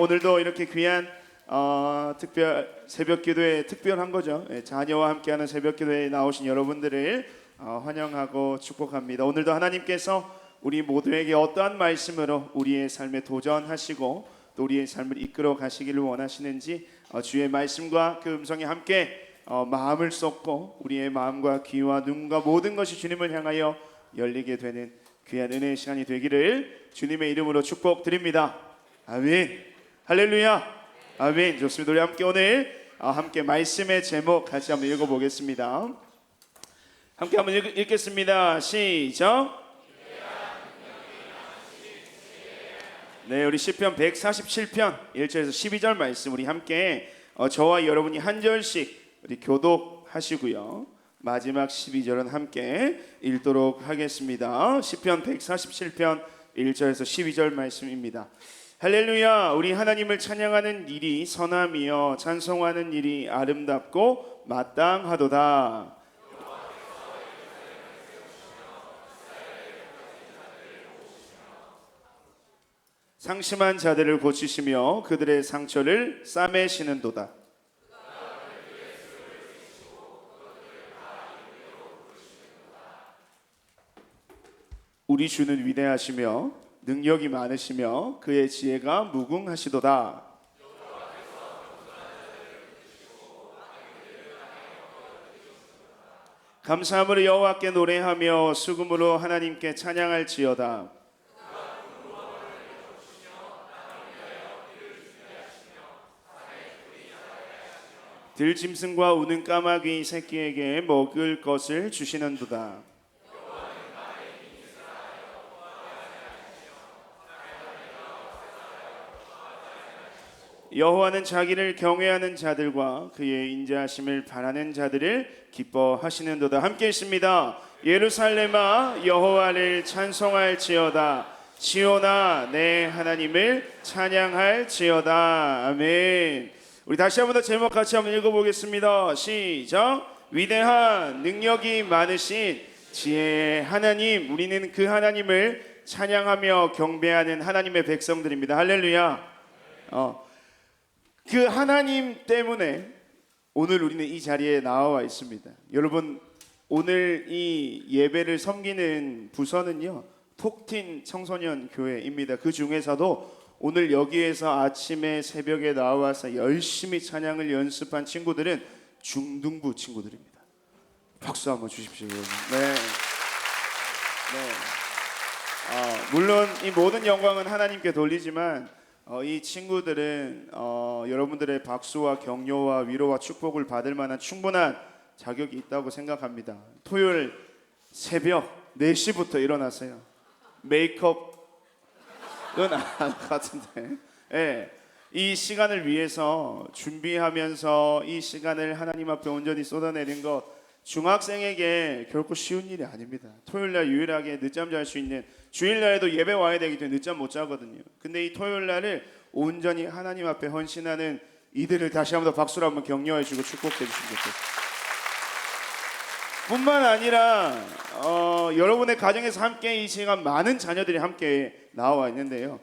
오늘도 이렇게 귀한 특별 새벽 기도에 특별한 거죠. 자녀와 함께하는 새벽 기도에 나오신 여러분들을 환영하고 축복합니다. 오늘도 하나님께서 우리 모두에게 어떠한 말씀으로 우리의 삶에 도전하시고 또 우리의 삶을 이끌어 가시기를 원하시는지 주의 말씀과 그 음성이 함께 마음을 쏟고 우리의 마음과 귀와 눈과 모든 것이 주님을 향하여 열리게 되는 귀한 은혜의 시간이 되기를 주님의 이름으로 축복드립니다. 아멘. 할렐루야. 아멘. 좋습니다. 우리 함께 오늘 함께 말씀의 제목 같이 한번 읽어보겠습니다. 함께 한번 읽겠습니다. 시작. 네, 우리 시편 147편 1절에서 12절 말씀 우리 함께 저와 여러분이 한 절씩 우리 교독하시고요. 마지막 12절은 함께 읽도록 하겠습니다. 시편 147편 1절에서 12절 말씀입니다. 할렐루야. 우리 하나님을 찬양하는 일이 선함이여 찬송하는 일이 아름답고 마땅하도다. 상심한 자들을 고치시며 그들의 상처를 싸매시는도다. 우리 주는 위대하시며 능력이 많으시며 그의 지혜가 무궁하시도다. 감사함으로 여호와께 노래하며 수금으로 하나님께 찬양할지어다. 들짐승과 우는 까마귀 새끼에게 먹을 것을 주시는도다. 여호와는 자기를 경외하는 자들과 그의 인자하심을 바라는 자들을 기뻐하시는도다. 함께 있습니다. 예루살렘아 여호와를 찬송할지어다. 시온아 내 하나님을 찬양할지어다. 아멘. 우리 다시 한번 더 제목 같이 한번 읽어보겠습니다. 시작. 위대한 능력이 많으신 지혜의 하나님, 우리는 그 하나님을 찬양하며 경배하는 하나님의 백성들입니다. 할렐루야. 그 하나님 때문에 오늘 우리는 이 자리에 나와 있습니다. 여러분, 오늘 이 예배를 섬기는 부서는요 톡틴 청소년 교회입니다. 그 중에서도 오늘 여기에서 아침에 새벽에 나와서 열심히 찬양을 연습한 친구들은 중등부 친구들입니다. 박수 한번 주십시오. 네. 물론 이 모든 영광은 하나님께 돌리지만 이 친구들은 여러분들의 박수와 격려와 위로와 축복을 받을 만한 충분한 자격이 있다고 생각합니다. 토요일 새벽 4시부터 일어나세요. 메이크업은 안 같은데 이 시간을 위해서 준비하면서 이 시간을 하나님 앞에 온전히 쏟아내는 것 중학생에게 결코 쉬운 일이 아닙니다. 토요일날 유일하게 늦잠 잘 수 있는, 주일날에도 예배 와야 되기 때문에 늦잠 못 자거든요. 근데 이 토요일날을 온전히 하나님 앞에 헌신하는 이들을 다시 한번 더 박수로 한번 격려해 주고 축복해 주시면 좋겠습니다. 뿐만 아니라 여러분의 가정에서 함께 이 시간 많은 자녀들이 함께 나와 있는데요.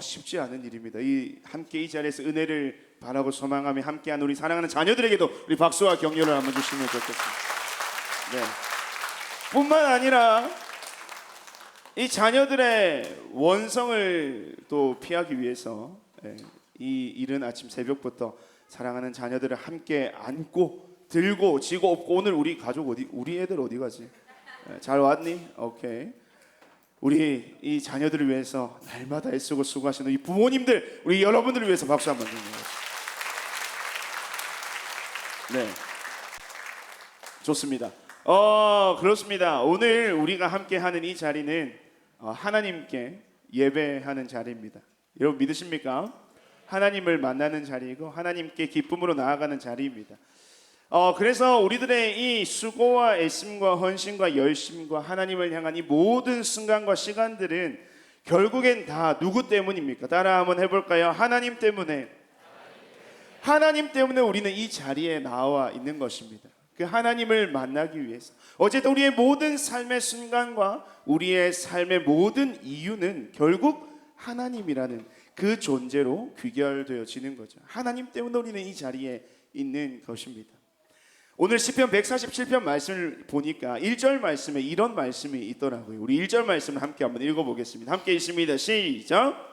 쉽지 않은 일입니다. 이 함께 이 자리에서 은혜를 바라고 소망하며 함께한 우리 사랑하는 자녀들에게도 우리 박수와 격려를 한번 주시면 좋겠습니다. 네. 뿐만 아니라 이 자녀들의 원성을 또 피하기 위해서 이 이른 아침 새벽부터 사랑하는 자녀들을 함께 안고 들고 지고 업고 오늘 우리 가족 우리 애들 어디 가지? 잘 왔니? 오케이. 우리 이 자녀들을 위해서 날마다 애쓰고 수고하시는 이 부모님들, 우리 여러분들을 위해서 박수 한번 드립니다. 네, 좋습니다. 그렇습니다. 오늘 우리가 함께하는 이 자리는 하나님께 예배하는 자리입니다. 여러분 믿으십니까? 하나님을 만나는 자리이고 하나님께 기쁨으로 나아가는 자리입니다. 그래서 우리들의 이 수고와 애씀과 헌신과 열심과 하나님을 향한 이 모든 순간과 시간들은 결국엔 다 누구 때문입니까? 따라 한번 해볼까요? 하나님 때문에. 하나님 때문에 우리는 이 자리에 나와 있는 것입니다. 그 하나님을 만나기 위해서. 어쨌든 우리의 모든 삶의 순간과 우리의 삶의 모든 이유는 결국 하나님이라는 그 존재로 귀결되어지는 거죠. 하나님 때문에 우리는 이 자리에 있는 것입니다. 오늘 시편 147편 말씀을 보니까 1절 말씀에 이런 말씀이 있더라고요. 우리 1절 말씀을 함께 한번 읽어보겠습니다. 함께 읽습니다. 시작.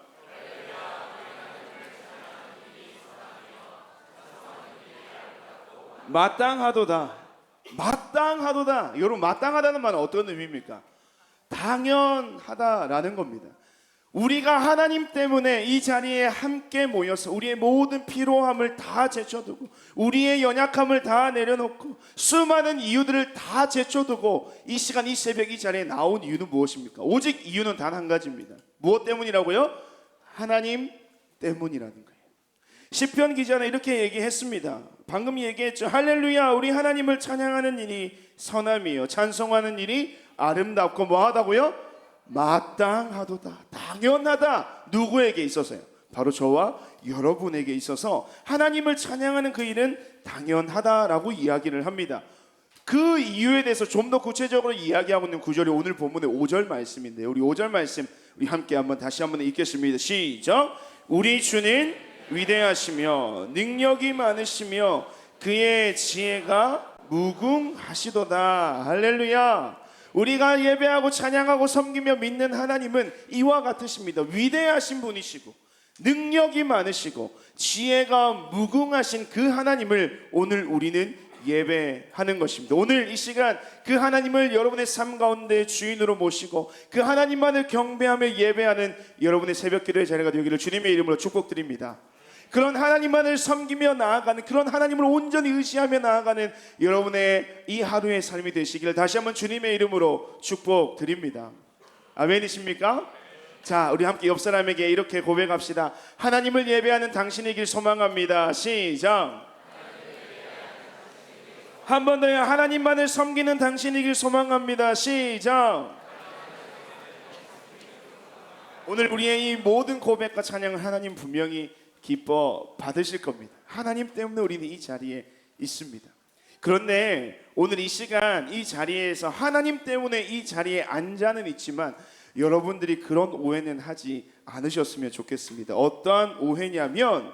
마땅하도다. 마땅하도다. 여러분, 마땅하다는 말은 어떤 의미입니까? 당연하다라는 겁니다. 우리가 하나님 때문에 이 자리에 함께 모여서 우리의 모든 피로함을 다 제쳐두고 우리의 연약함을 다 내려놓고 수많은 이유들을 다 제쳐두고 이 시간 이 새벽 이 자리에 나온 이유는 무엇입니까? 오직 이유는 단 한 가지입니다. 무엇 때문이라고요? 하나님 때문이라는 거예요. 시편 기자는 이렇게 얘기했습니다. 방금 얘기했죠. 할렐루야, 우리 하나님을 찬양하는 일이 선함이요 찬송하는 일이 아름답고 뭐하다고요? 마땅하도다. 당연하다. 누구에게 있어서요? 바로 저와 여러분에게 있어서 하나님을 찬양하는 그 일은 당연하다라고 이야기를 합니다. 그 이유에 대해서 좀 더 구체적으로 이야기하고 있는 구절이 오늘 본문의 5절 말씀인데요. 우리 5절 말씀 우리 함께 다시 한번 읽겠습니다. 시작. 우리 주는 위대하시며 능력이 많으시며 그의 지혜가 무궁하시도다. 할렐루야. 우리가 예배하고 찬양하고 섬기며 믿는 하나님은 이와 같으십니다. 위대하신 분이시고 능력이 많으시고 지혜가 무궁하신 그 하나님을 오늘 우리는 예배하는 것입니다. 오늘 이 시간 그 하나님을 여러분의 삶 가운데 주인으로 모시고 그 하나님만을 경배하며 예배하는 여러분의 새벽 기도의 자리가 되기를 주님의 이름으로 축복드립니다. 그런 하나님만을 섬기며 나아가는, 그런 하나님을 온전히 의지하며 나아가는 여러분의 이 하루의 삶이 되시기를 다시 한번 주님의 이름으로 축복드립니다. 아멘이십니까? 자, 우리 함께 옆 사람에게 이렇게 고백합시다. 하나님을 예배하는 당신이길 소망합니다. 시작. 한 번 더요. 하나님만을 섬기는 당신이길 소망합니다. 시작. 오늘 우리의 이 모든 고백과 찬양을 하나님 분명히 기뻐 받으실 겁니다. 하나님 때문에 우리는 이 자리에 있습니다. 그런데 오늘 이 시간 이 자리에서 하나님 때문에 이 자리에 앉아는 있지만 여러분들이 그런 오해는 하지 않으셨으면 좋겠습니다. 어떠한 오해냐면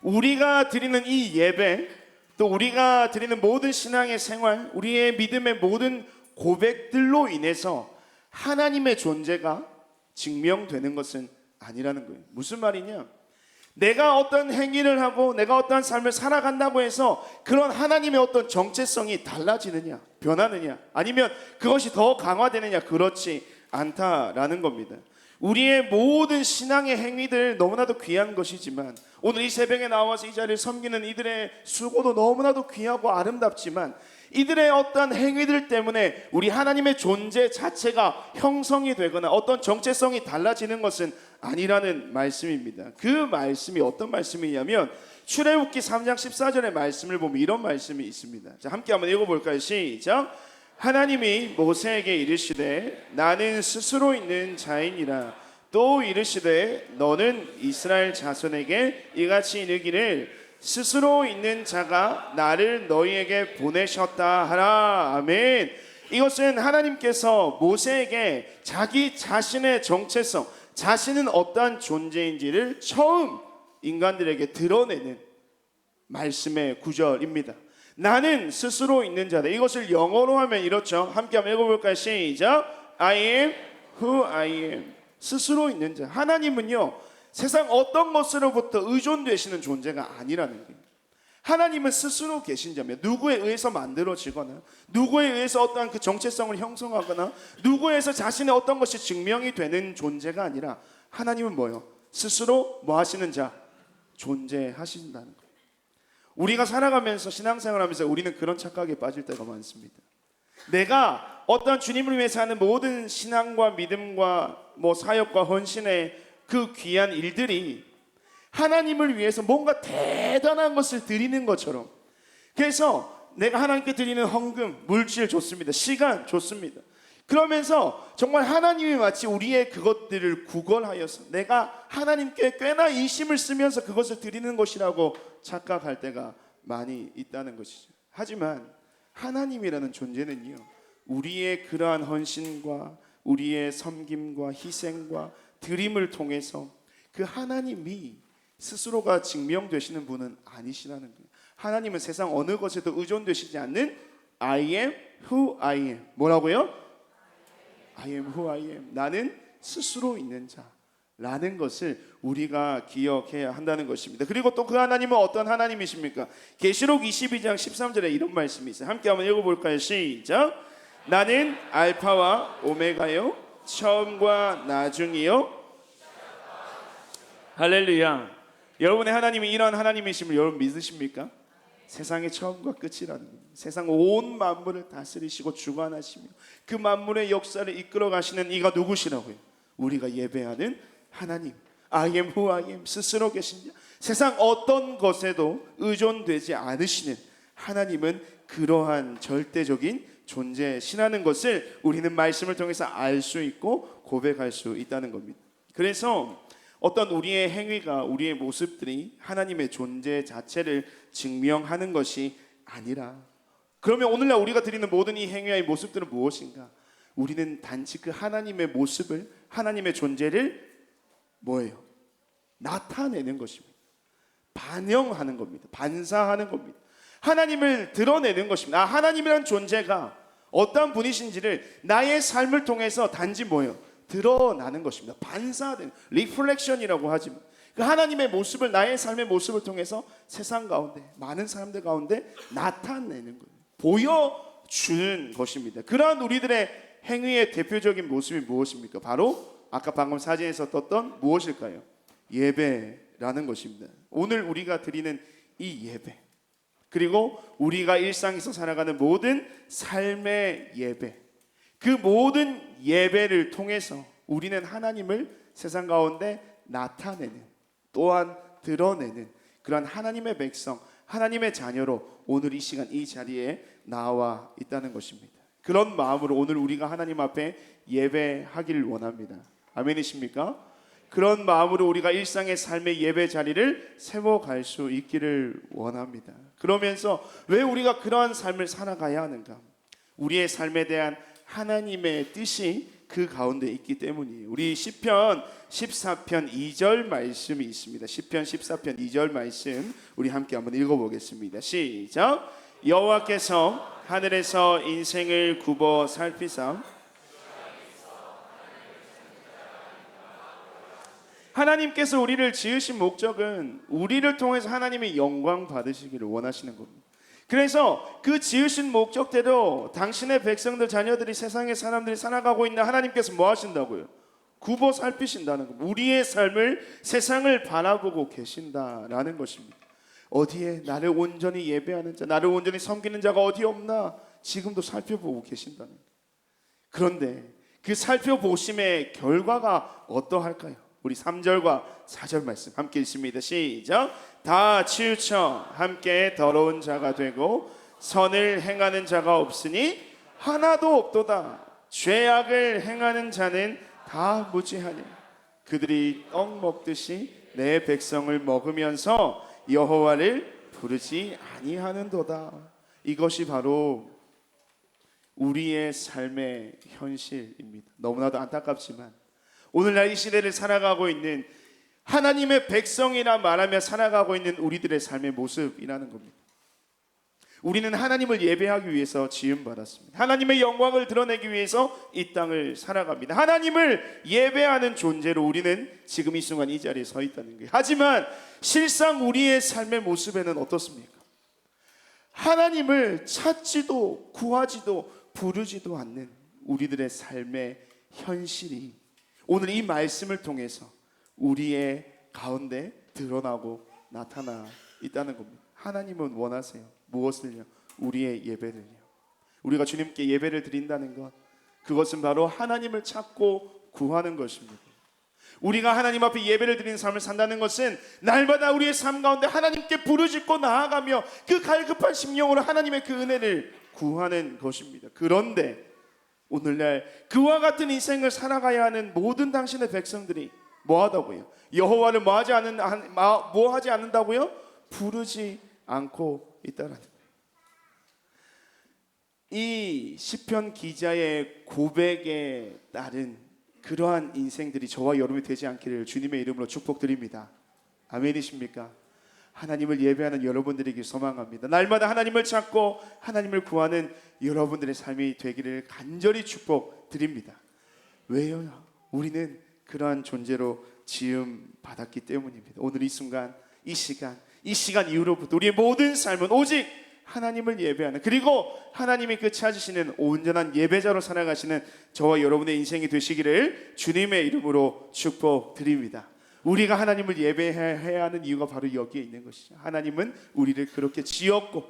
우리가 드리는 이 예배, 또 우리가 드리는 모든 신앙의 생활, 우리의 믿음의 모든 고백들로 인해서 하나님의 존재가 증명되는 것은 아니라는 거예요. 무슨 말이냐? 내가 어떤 행위를 하고 내가 어떤 삶을 살아간다고 해서 그런 하나님의 어떤 정체성이 달라지느냐, 변하느냐, 아니면 그것이 더 강화되느냐, 그렇지 않다라는 겁니다. 우리의 모든 신앙의 행위들 너무나도 귀한 것이지만 오늘 이 새벽에 나와서 이 자리를 섬기는 이들의 수고도 너무나도 귀하고 아름답지만 이들의 어떤 행위들 때문에 우리 하나님의 존재 자체가 형성이 되거나 어떤 정체성이 달라지는 것은 아니라는 말씀입니다. 그 말씀이 어떤 말씀이냐면 출애굽기 3장 14절의 말씀을 보면 이런 말씀이 있습니다. 자, 함께 한번 읽어볼까요? 시작. 하나님이 모세에게 이르시되 나는 스스로 있는 자이니라. 또 이르시되 너는 이스라엘 자손에게 이같이 이르기를 스스로 있는 자가 나를 너희에게 보내셨다 하라. 아멘. 이것은 하나님께서 모세에게 자기 자신의 정체성, 자신은 어떠한 존재인지를 처음 인간들에게 드러내는 말씀의 구절입니다. 나는 스스로 있는 자다. 이것을 영어로 하면 이렇죠. 함께 한번 읽어볼까요? 시작. I am who I am. 스스로 있는 자. 하나님은요, 세상 어떤 것으로부터 의존되시는 존재가 아니라는 거예요. 하나님은 스스로 계신 자며 누구에 의해서 만들어지거나 누구에 의해서 어떠한 그 정체성을 형성하거나 누구에 의해서 자신의 어떤 것이 증명이 되는 존재가 아니라 하나님은 뭐예요? 스스로 뭐 하시는 자? 존재하신다는 거예요. 우리가 살아가면서 신앙생활하면서 우리는 그런 착각에 빠질 때가 많습니다. 내가 어떤 주님을 위해서 하는 모든 신앙과 믿음과 사역과 헌신의 그 귀한 일들이 하나님을 위해서 뭔가 대단한 것을 드리는 것처럼, 그래서 내가 하나님께 드리는 헌금, 물질 좋습니다. 시간 좋습니다. 그러면서 정말 하나님이 마치 우리의 그것들을 구걸하여서 내가 하나님께 꽤나 이심을 쓰면서 그것을 드리는 것이라고 착각할 때가 많이 있다는 것이죠. 하지만 하나님이라는 존재는요, 우리의 그러한 헌신과 우리의 섬김과 희생과 드림을 통해서 그 하나님이 스스로가 증명되시는 분은 아니시라는 거예요. 하나님은 세상 어느 것에도 의존되시지 않는 I am who I am. 뭐라고요? I am who I am. 나는 스스로 있는 자라는 것을 우리가 기억해야 한다는 것입니다. 그리고 또 그 하나님은 어떤 하나님이십니까? 계시록 22장 13절에 이런 말씀이 있어요. 함께 한번 읽어볼까요? 시작. 나는 알파와 오메가요, 처음과 나중이요. 할렐루야. 여러분의 하나님이 이런 하나님이심을 여러분 믿으십니까? 세상의 처음과 끝이라는 겁니다. 세상 온 만물을 다스리시고 주관하시며 그 만물의 역사를 이끌어 가시는 이가 누구시라고요? 우리가 예배하는 하나님. I am who I am. 스스로 계신 자. 세상 어떤 것에도 의존되지 않으시는 하나님은 그러한 절대적인 존재시라는 것을 우리는 말씀을 통해서 알 수 있고 고백할 수 있다는 겁니다. 그래서 어떤 우리의 행위가, 우리의 모습들이 하나님의 존재 자체를 증명하는 것이 아니라, 그러면 오늘날 우리가 드리는 모든 이 행위와 이 모습들은 무엇인가? 우리는 단지 그 하나님의 모습을, 하나님의 존재를 뭐예요? 나타내는 것입니다. 반영하는 겁니다. 반사하는 겁니다. 하나님을 드러내는 것입니다. 하나님이란 존재가 어떤 분이신지를 나의 삶을 통해서 단지 뭐예요? 드러나는 것입니다. 반사되는, 리플렉션이라고 하지만 그 하나님의 모습을, 나의 삶의 모습을 통해서 세상 가운데, 많은 사람들 가운데 나타내는 거예요. 보여주는 것입니다. 그러한 우리들의 행위의 대표적인 모습이 무엇입니까? 바로 아까 방금 사진에서 떴던 무엇일까요? 예배라는 것입니다. 오늘 우리가 드리는 이 예배, 그리고 우리가 일상에서 살아가는 모든 삶의 예배, 그 모든 예배를 통해서 우리는 하나님을 세상 가운데 나타내는, 또한 드러내는 그런 하나님의 백성, 하나님의 자녀로 오늘 이 시간 이 자리에 나와 있다는 것입니다. 그런 마음으로 오늘 우리가 하나님 앞에 예배하기를 원합니다. 아멘이십니까? 그런 마음으로 우리가 일상의 삶의 예배 자리를 세워갈 수 있기를 원합니다. 그러면서 왜 우리가 그러한 삶을 살아가야 하는가? 우리의 삶에 대한 하나님의 뜻이 그 가운데 있기 때문이에요. 우리 시편 14편 2절 말씀이 있습니다. 시편 14편 2절 말씀 우리 함께 한번 읽어보겠습니다. 시작. 여호와께서 하늘에서 인생을 굽어 살피사 하나님께서 우리를 지으신 목적은 우리를 통해서 하나님의 영광 받으시기를 원하시는 겁니다. 그래서 그 지으신 목적대로 당신의 백성들, 자녀들이, 세상의 사람들이 살아가고 있는 하나님께서 뭐 하신다고요? 굽어 살피신다는 겁니다. 우리의 삶을, 세상을 바라보고 계신다라는 것입니다. 어디에 나를 온전히 예배하는 자, 나를 온전히 섬기는 자가 어디 없나 지금도 살펴보고 계신다는 거예요. 그런데 그 살펴보심의 결과가 어떠할까요? 우리 3절과 4절 말씀 함께 읽습니다. 시작. 다 치우쳐 함께 더러운 자가 되고 선을 행하는 자가 없으니 하나도 없도다. 죄악을 행하는 자는 다 무지하니 그들이 떡 먹듯이 내 백성을 먹으면서 여호와를 부르지 아니하는도다. 이것이 바로 우리의 삶의 현실입니다. 너무나도 안타깝지만 오늘날 이 시대를 살아가고 있는 하나님의 백성이라 말하며 살아가고 있는 우리들의 삶의 모습이라는 겁니다. 우리는 하나님을 예배하기 위해서 지음받았습니다. 하나님의 영광을 드러내기 위해서 이 땅을 살아갑니다. 하나님을 예배하는 존재로 우리는 지금 이 순간 이 자리에 서 있다는 거예요. 하지만 실상 우리의 삶의 모습에는 어떻습니까? 하나님을 찾지도 구하지도 부르지도 않는 우리들의 삶의 현실이 오늘 이 말씀을 통해서 우리의 가운데 드러나고 나타나 있다는 겁니다. 하나님은 원하세요. 무엇을요? 우리의 예배를요. 우리가 주님께 예배를 드린다는 것, 그것은 바로 하나님을 찾고 구하는 것입니다. 우리가 하나님 앞에 예배를 드리는 삶을 산다는 것은 날마다 우리의 삶 가운데 하나님께 부르짖고 나아가며 그 갈급한 심령으로 하나님의 그 은혜를 구하는 것입니다. 그런데 오늘날 그와 같은 인생을 살아가야 하는 모든 당신의 백성들이 뭐하다고요? 여호와를 뭐하지 않는다고요? 부르지 않고 있다라는 거예요. 이 시편 기자의 고백에 따른 그러한 인생들이 저와 여러분이 되지 않기를 주님의 이름으로 축복드립니다. 아멘이십니까? 하나님을 예배하는 여러분들에게 소망합니다. 날마다 하나님을 찾고 하나님을 구하는 여러분들의 삶이 되기를 간절히 축복드립니다. 왜요? 우리는 그러한 존재로 지음 받았기 때문입니다. 오늘 이 순간, 이 시간 이후로부터 우리의 모든 삶은 오직 하나님을 예배하는, 그리고 하나님이 그 찾으시는 온전한 예배자로 살아가시는 저와 여러분의 인생이 되시기를 주님의 이름으로 축복드립니다. 우리가 하나님을 예배해야 하는 이유가 바로 여기에 있는 것이죠. 하나님은 우리를 그렇게 지었고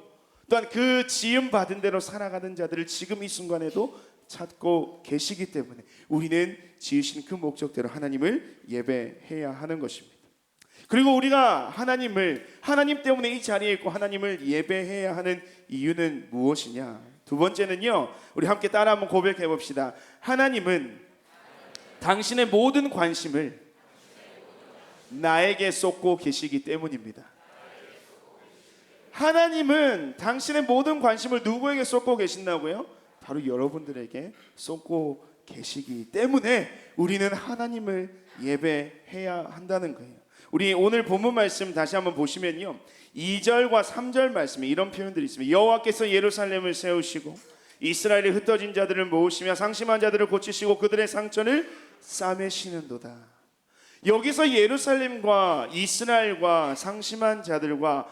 또한 그 지음 받은 대로 살아가는 자들을 지금 이 순간에도 찾고 계시기 때문에 우리는 지으신 그 목적대로 하나님을 예배해야 하는 것입니다. 그리고 우리가 하나님 때문에 이 자리에 있고 하나님을 예배해야 하는 이유는 무엇이냐? 두 번째는요, 우리 함께 따라 한번 고백해 봅시다. 하나님은 당신의 모든 관심을 나에게 쏟고 계시기 때문입니다. 하나님은 당신의 모든 관심을 누구에게 쏟고 계신다고요? 바로 여러분들에게 쏟고 계시기 때문에 우리는 하나님을 예배해야 한다는 거예요. 우리 오늘 본문 말씀 다시 한번 보시면요, 2절과 3절 말씀에 이런 표현들이 있습니다. 여호와께서 예루살렘을 세우시고 이스라엘의 흩어진 자들을 모으시며 상심한 자들을 고치시고 그들의 상처를 싸매시는도다. 여기서 예루살렘과 이스라엘과 상심한 자들과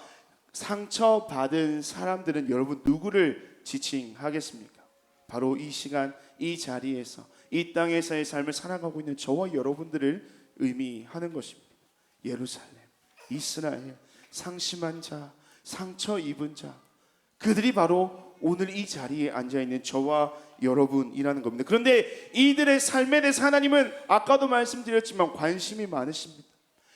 상처받은 사람들은 여러분 누구를 지칭하겠습니까? 바로 이 시간 이 자리에서 이 땅에서의 삶을 살아가고 있는 저와 여러분들을 의미하는 것입니다. 예루살렘, 이스라엘, 상심한 자, 상처 입은 자, 그들이 바로 오늘 이 자리에 앉아있는 저와 여러분이라는 겁니다. 그런데 이들의 삶에 대해서 하나님은 아까도 말씀드렸지만 관심이 많으십니다.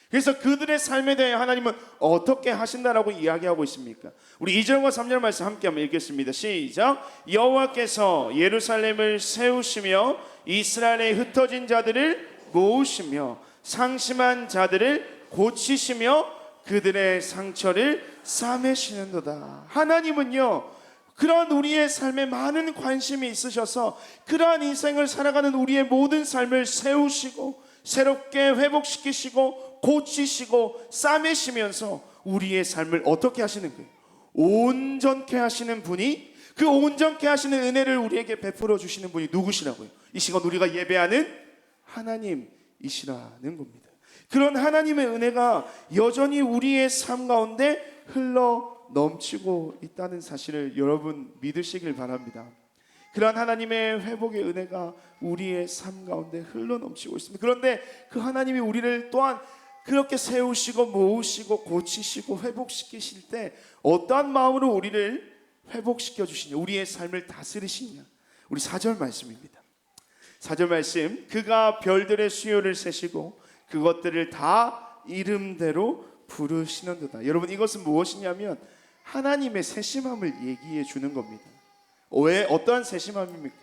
그래서 그들의 삶에 대해 하나님은 어떻게 하신다라고 이야기하고 있습니까? 우리 2절과 3절 말씀 함께 한번 읽겠습니다. 시작. 여호와께서 예루살렘을 세우시며 이스라엘의 흩어진 자들을 모으시며 상심한 자들을 고치시며 그들의 상처를 싸매시는도다. 하나님은요, 그러한 우리의 삶에 많은 관심이 있으셔서 그러한 인생을 살아가는 우리의 모든 삶을 세우시고 새롭게 회복시키시고 고치시고 싸매시면서 우리의 삶을 어떻게 하시는 거예요? 온전케 하시는 분이, 그 온전케 하시는 은혜를 우리에게 베풀어 주시는 분이 누구시라고요? 이 시간 우리가 예배하는 하나님이시라는 겁니다. 그런 하나님의 은혜가 여전히 우리의 삶 가운데 흘러 넘치고 있다는 사실을 여러분 믿으시길 바랍니다. 그러한 하나님의 회복의 은혜가 우리의 삶 가운데 흘러 넘치고 있습니다. 그런데 그 하나님이 우리를 또한 그렇게 세우시고 모으시고 고치시고 회복시키실 때 어떠한 마음으로 우리를 회복시켜 주시냐, 우리의 삶을 다스리시냐, 우리 4절 말씀입니다. 4절 말씀, 그가 별들의 수요를 세시고 그것들을 다 이름대로 부르시는도다. 여러분, 이것은 무엇이냐면 하나님의 세심함을 얘기해 주는 겁니다. 왜? 어떠한 세심함입니까?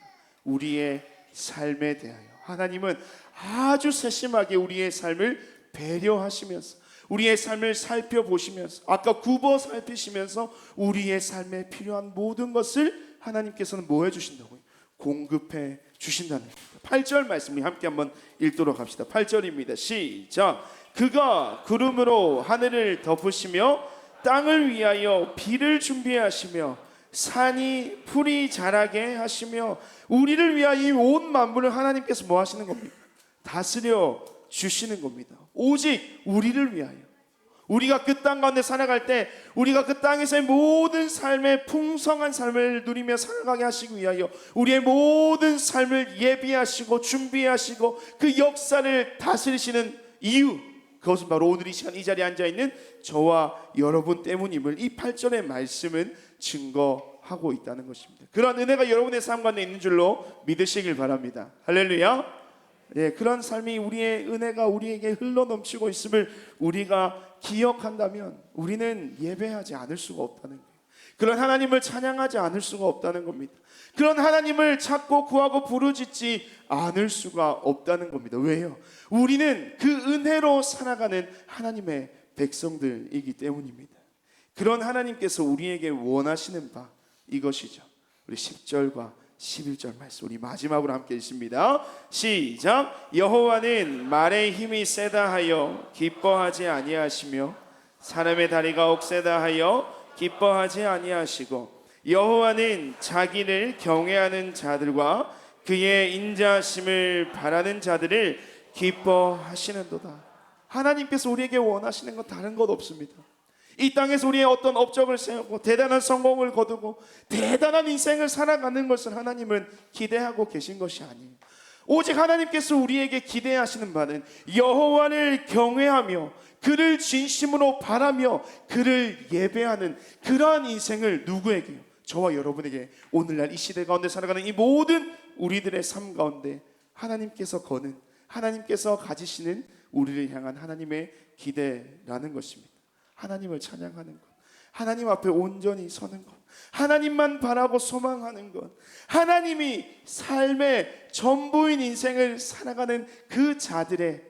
우리의 삶에 대하여 하나님은 아주 세심하게 우리의 삶을 배려하시면서 우리의 삶을 살펴보시면서 아까 굽어 살피시면서 우리의 삶에 필요한 모든 것을 하나님께서는 뭐 해주신다고요? 공급해 주신다는 겁니다. 8절 말씀 함께 한번 읽도록 합시다. 8절입니다. 시작. 그가 구름으로 하늘을 덮으시며 땅을 위하여 비를 준비하시며 산이 풀이 자라게 하시며 우리를 위하여 이 온 만물을 하나님께서 뭐 하시는 겁니까? 다스려 주시는 겁니다. 오직 우리를 위하여, 우리가 그 땅 가운데 살아갈 때 우리가 그 땅에서의 모든 삶의 풍성한 삶을 누리며 살아가게 하시기 위하여 우리의 모든 삶을 예비하시고 준비하시고 그 역사를 다스리시는 이유, 그것은 바로 오늘 이 시간 이 자리에 앉아있는 저와 여러분 때문임을 이 8절의 말씀은 증거하고 있다는 것입니다. 그런 은혜가 여러분의 삶 가운데 있는 줄로 믿으시길 바랍니다. 할렐루야. 예, 그런 삶이 우리의 은혜가 우리에게 흘러넘치고 있음을 우리가 기억한다면 우리는 예배하지 않을 수가 없다는 거예요. 그런 하나님을 찬양하지 않을 수가 없다는 겁니다. 그런 하나님을 찾고 구하고 부르짖지 않을 수가 없다는 겁니다. 왜요? 우리는 그 은혜로 살아가는 하나님의 백성들이기 때문입니다. 그런 하나님께서 우리에게 원하시는 바 이것이죠. 우리 10절과 11절 말씀 우리 마지막으로 함께 읽습니다. 시작. 여호와는 말의 힘이 세다 하여 기뻐하지 아니하시며 사람의 다리가 억세다 하여 기뻐하지 아니하시고 여호와는 자기를 경외하는 자들과 그의 인자하심을 바라는 자들을 기뻐하시는도다. 하나님께서 우리에게 원하시는 건 다른 것 없습니다. 이 땅에서 우리의 어떤 업적을 세우고 대단한 성공을 거두고 대단한 인생을 살아가는 것을 하나님은 기대하고 계신 것이 아니에요. 오직 하나님께서 우리에게 기대하시는 바는 여호와를 경외하며 그를 진심으로 바라며 그를 예배하는 그러한 인생을 누구에게요? 저와 여러분에게 오늘날 이 시대 가운데 살아가는 이 모든 우리들의 삶 가운데 하나님께서 거는, 하나님께서 가지시는 우리를 향한 하나님의 기대라는 것입니다. 하나님을 찬양하는 것, 하나님 앞에 온전히 서는 것, 하나님만 바라고 소망하는 것, 하나님이 삶의 전부인 인생을 살아가는 그 자들의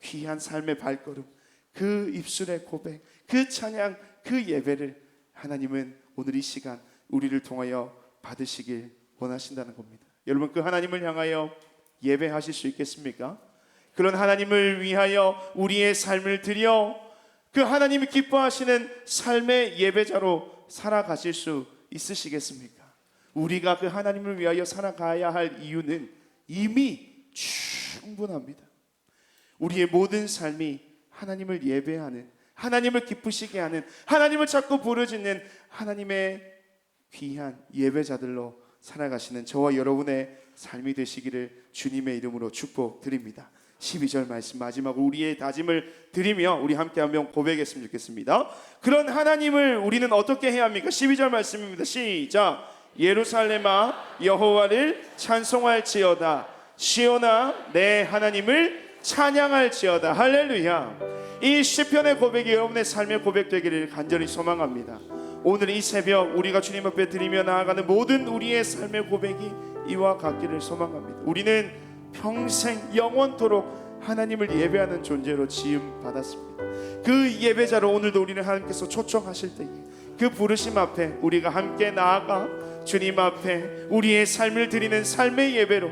귀한 삶의 발걸음, 그 입술의 고백, 그 찬양, 그 예배를 하나님은 오늘 이 시간 우리를 통하여 받으시길 원하신다는 겁니다. 여러분, 그 하나님을 향하여 예배하실 수 있겠습니까? 그런 하나님을 위하여 우리의 삶을 드려 그 하나님이 기뻐하시는 삶의 예배자로 살아가실 수 있으시겠습니까? 우리가 그 하나님을 위하여 살아가야 할 이유는 이미 충분합니다. 우리의 모든 삶이 하나님을 예배하는, 하나님을 기쁘시게 하는, 하나님을 자꾸 부르짖는 하나님의 귀한 예배자들로 살아가시는 저와 여러분의 삶이 되시기를 주님의 이름으로 축복드립니다. 12절 말씀 마지막으로 우리의 다짐을 드리며 우리 함께 한번 고백했으면 좋겠습니다. 그런 하나님을 우리는 어떻게 해야 합니까? 12절 말씀입니다. 시작. 예루살렘아 여호와를 찬송할지어다. 시온아 내 하나님을 찬양할지어다. 할렐루야. 이 시편의 고백이 여러분의 삶의 고백 되기를 간절히 소망합니다. 오늘 이 새벽 우리가 주님 앞에 드리며 나아가는 모든 우리의 삶의 고백이 이와 같기를 소망합니다. 우리는 평생 영원토록 하나님을 예배하는 존재로 지음 받았습니다. 그 예배자로 오늘도 우리는 하나님께서 초청하실 때에 그 부르심 앞에 우리가 함께 나아가 주님 앞에 우리의 삶을 드리는 삶의 예배로,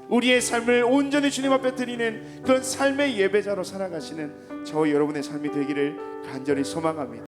우리의 삶을 온전히 주님 앞에 드리는 그런 삶의 예배자로 살아가시는 저와 여러분의 삶이 되기를 간절히 소망합니다.